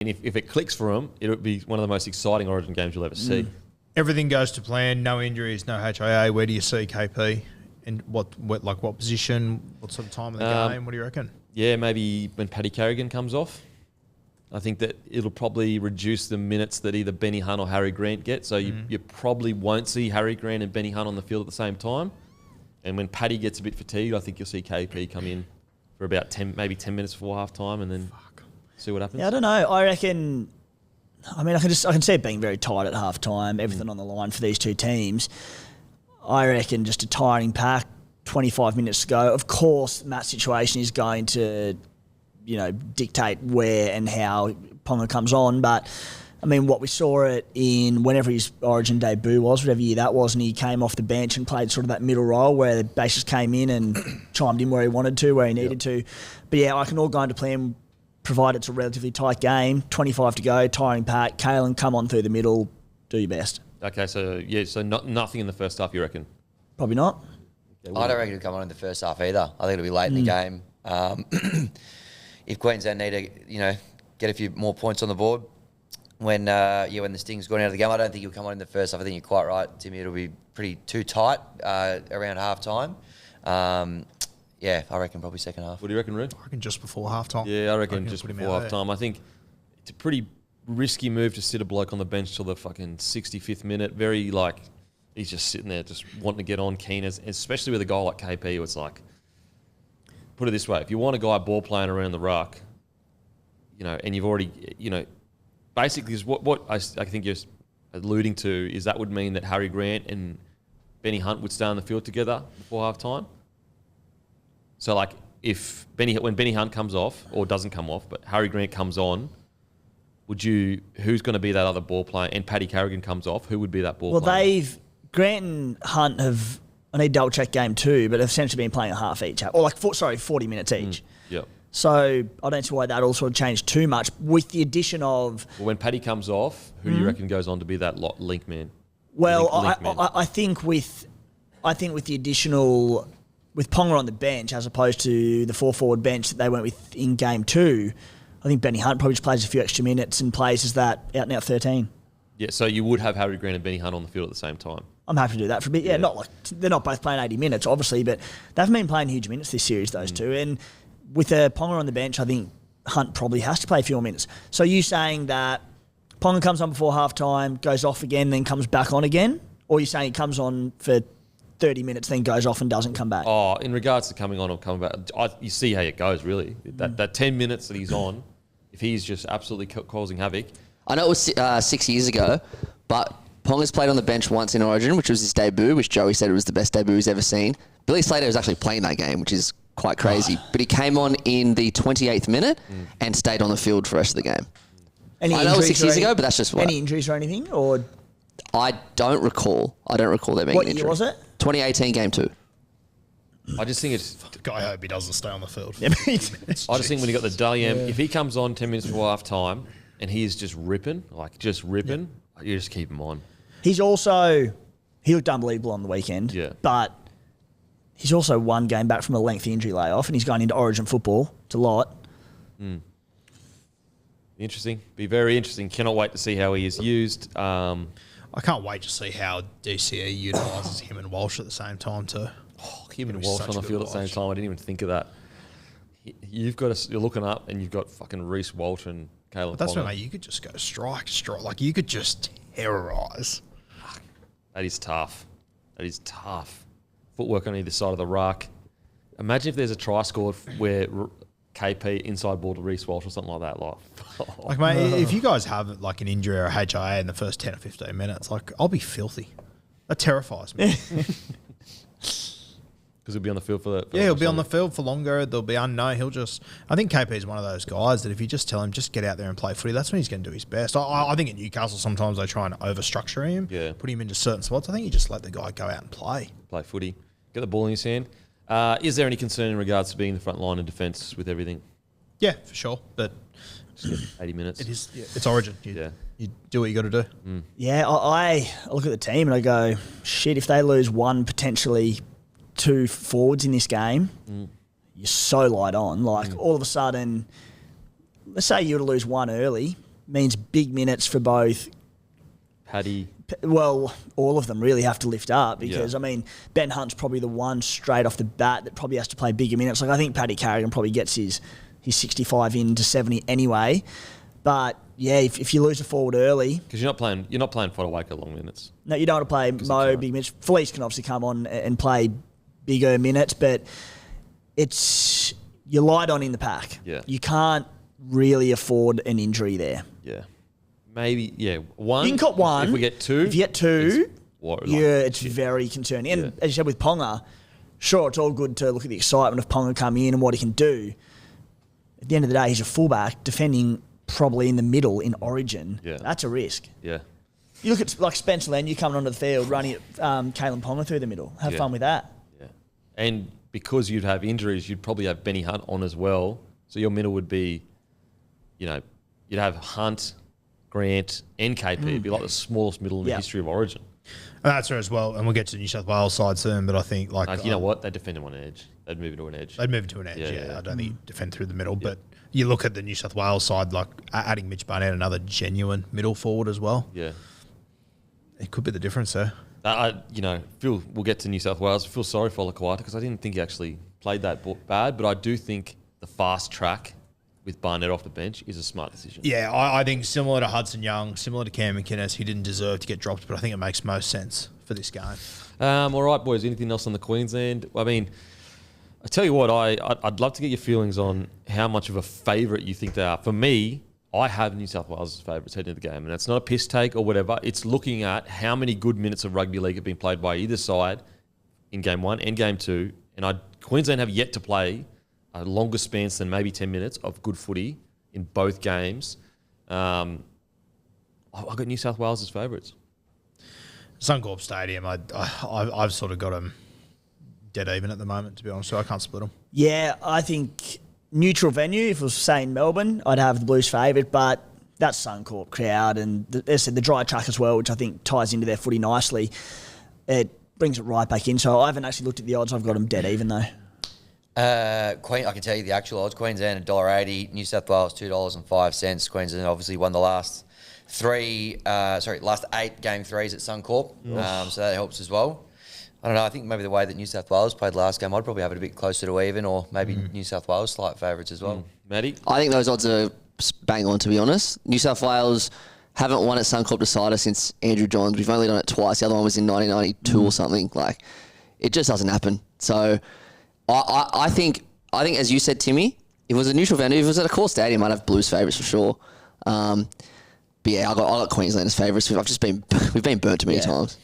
And if it clicks for them, it'll be one of the most exciting Origin games you'll ever see. Everything goes to plan, no injuries, no HIA. Where do you see KP? And what position, what sort of time of the game? What do you reckon? Yeah, maybe when Paddy Carrigan comes off. I think that it'll probably reduce the minutes that either Benny Hunt or Harry Grant get. So you probably won't see Harry Grant and Benny Hunt on the field at the same time. And when Paddy gets a bit fatigued, I think you'll see KP come in for about 10 minutes before half time and then see what happens. Yeah, I don't know. I reckon. I mean, I can see it being very tight at half time. Everything on the line for these two teams. I reckon just a tiring pack. 25 minutes to go. Of course, Matt's situation is going to, dictate where and how Ponga comes on. But I mean, what we saw it in whenever his Origin debut was, whatever year that was, and he came off the bench and played sort of that middle role where the bases came in and chimed in where he wanted to, where he needed to. But yeah, I can all go into plan, provided it's a relatively tight game. 25 to go, tiring pack. Kalyn, come on through the middle, do your best. Okay, so nothing in the first half, you reckon? Probably not. I don't reckon it'll come on in the first half either. I think it'll be late in the game. If Queensland need to, get a few more points on the board when the Sting's gone out of the game, I don't think he'll come on in the first half. I think you're quite right, Timmy. It'll be pretty too tight around half time. I reckon probably second half. What do you reckon, Rude? I reckon just before half time. Yeah, I reckon just before half time. I think it's a pretty risky move to sit a bloke on the bench till the fucking 65th minute. Very he's just sitting there, just wanting to get on, keen, especially with a guy like KP. It's like, put it this way: if you want a guy ball playing around the ruck, and you've already, basically, is what I think you're alluding to is that would mean that Harry Grant and Benny Hunt would stay on the field together before half time. So, when Benny Hunt comes off or doesn't come off, but Harry Grant comes on, who's going to be that other ball player? And Paddy Carrigan comes off, who would be that ball player? Grant and Hunt have, I need to double check game 2, but they've essentially been playing a half each, or 40 minutes each. Yep. So I don't see why that also changed too much with the addition of... Well, when Paddy comes off, who do you reckon goes on to be that link man? Well, I think with the additional... With Ponga on the bench as opposed to the 4-forward bench that they went with in game 2, I think Benny Hunt probably just plays a few extra minutes and plays as that out-and-out 13. Yeah, so you would have Harry Grant and Benny Hunt on the field at the same time. I'm happy to do that for a bit. Yeah, they're not both playing 80 minutes, obviously, but they've been playing huge minutes this series, those two. And with Ponga on the bench, I think Hunt probably has to play a few more minutes. So you saying that Ponga comes on before half-time, goes off again, then comes back on again? Or you saying he comes on for 30 minutes, then goes off and doesn't come back? Oh, in regards to coming on or coming back, you see how it goes, really. That 10 minutes that he's on, if he's just absolutely causing havoc. I know it was 6 years ago, but Ponga's played on the bench once in Origin, which was his debut, which Joey said was the best debut he's ever seen. Billy Slater was actually playing that game, which is quite crazy. But he came on in the 28th minute and stayed on the field for the rest of the game. I know it was 6 years ago, but that's just what. Any injuries or anything? Or I don't recall there being an injury. What year was it? 2018, game 2. I just think it's... I hope he doesn't stay on the field. I just think when you got the Dally M, if he comes on 10 minutes before half time and he is just ripping, you just keep him on. He looked unbelievable on the weekend. Yeah. But he's also one game back from a lengthy injury layoff and he's going into Origin football. It's a lot. Interesting. Be very interesting. Cannot wait to see how he is used. I can't wait to see how DCE utilises him and Walsh at the same time too. Oh, him and Walsh on the field at the same time. I didn't even think of that. You're looking up and you've got fucking Reece Walsh and Kalyn Ponga. That's what, mate. You could just go strike. Like you could just terrorise. That is tough. Footwork on either side of the ruck. Imagine if there's a try scored where KP inside ball to Reece Walsh or something like that. Like, mate, if you guys have like an injury or a HIA in the first 10 or 15 minutes, I'll be filthy. That terrifies me. Because he'll be on the field for he'll be on the field for longer. There'll be unknown. I think KP is one of those guys that if you just tell him, just get out there and play footy, that's when he's going to do his best. I think at Newcastle sometimes they try and over-structure him, put him into certain spots. I think you just let the guy go out and play. Play footy. Get the ball in his hand. Is there any concern in regards to being the front line of defence with everything? Yeah, for sure. But 80 minutes. It is. Yeah, it's Origin. You do what you got to do. Yeah, I look at the team and I go, shit, if they lose one, potentially 2 forwards in this game, you're so light on. Like all of a sudden, let's say you were to lose one early, means big minutes for both. Paddy. Well, all of them really have to lift up because, Ben Hunt's probably the one straight off the bat that probably has to play bigger minutes. Like, I think Paddy Carrigan probably gets his 65 into 70 anyway. But, yeah, if you lose a forward early... Because you're not playing Fodawaker long minutes. No, you don't want to play Mo big minutes. Felice can obviously come on and play bigger minutes, but it's... You're light on in the pack. Yeah. You can't really afford an injury there. Yeah. Maybe, one. You can cop one. If we get two. If you get two, it's shit. very concerning. And as you said with Ponga, sure, it's all good to look at the excitement of Ponga coming in and what he can do. At the end of the day, he's a fullback defending probably in the middle in Origin. Yeah. That's a risk. Yeah. You look at like Spencer Len, you coming onto the field running at Kalyn Ponga through the middle. Have fun with that. Yeah. And because you'd have injuries, you'd probably have Benny Hunt on as well. So your middle would be, you'd have Hunt, Grant, and KP. It'd be like the smallest middle in the history of Origin. And that's her as well. And we'll get to the New South Wales side soon, but I think you know what? They'd defend him on an edge. They'd move into an edge. They'd move to an edge, yeah. I don't think he'd defend through the middle. But you look at the New South Wales side, like adding Mitch Barnett, another genuine middle forward as well. Yeah. It could be the difference there. We'll get to New South Wales. I feel sorry for Olakwata because I didn't think he actually played that bad, but I do think the fast track with Barnett off the bench is a smart decision. Yeah, I think similar to Hudson Young, similar to Cam McInnes, he didn't deserve to get dropped, but I think it makes most sense for this game. All right, boys. Anything else on the Queensland? I mean, I tell you what, I'd love to get your feelings on how much of a favourite you think they are. For me, I have New South Wales as favourites heading into the game, and it's not a piss take or whatever. It's looking at how many good minutes of rugby league have been played by either side in Game 1 and Game 2, and Queensland have yet to play a longer spans than maybe 10 minutes of good footy in both games. I've got New South Wales as favourites. Suncorp Stadium, I've sort of got them dead even at the moment, to be honest, so I can't split them. Yeah, I think neutral venue, if it was, say, in Melbourne, I'd have the Blues favourite, but that's Suncorp crowd and, as I said, the dry track as well, which I think ties into their footy nicely. It brings it right back in. So I haven't actually looked at the odds. I've got them dead even, though. I can tell you the actual odds. Queensland $1.80, New South Wales $2.05. Queensland obviously won the last last 8 Game 3s at Suncorp, so that helps as well. I don't know, I think maybe the way that New South Wales played last game, I'd probably have it a bit closer to even, or maybe New South Wales slight favourites as well. Maddie? I think those odds are bang on, to be honest. New South Wales haven't won at Suncorp Decider since Andrew Johns. We've only done it twice. The other one was in 1992 or something. Like, it just doesn't happen. So I think, as you said, Timmy, if it was a neutral venue, if it was at a core stadium, I'd have Blues favourites for sure. But yeah, I got Queensland as favourites. We've been burnt too many times.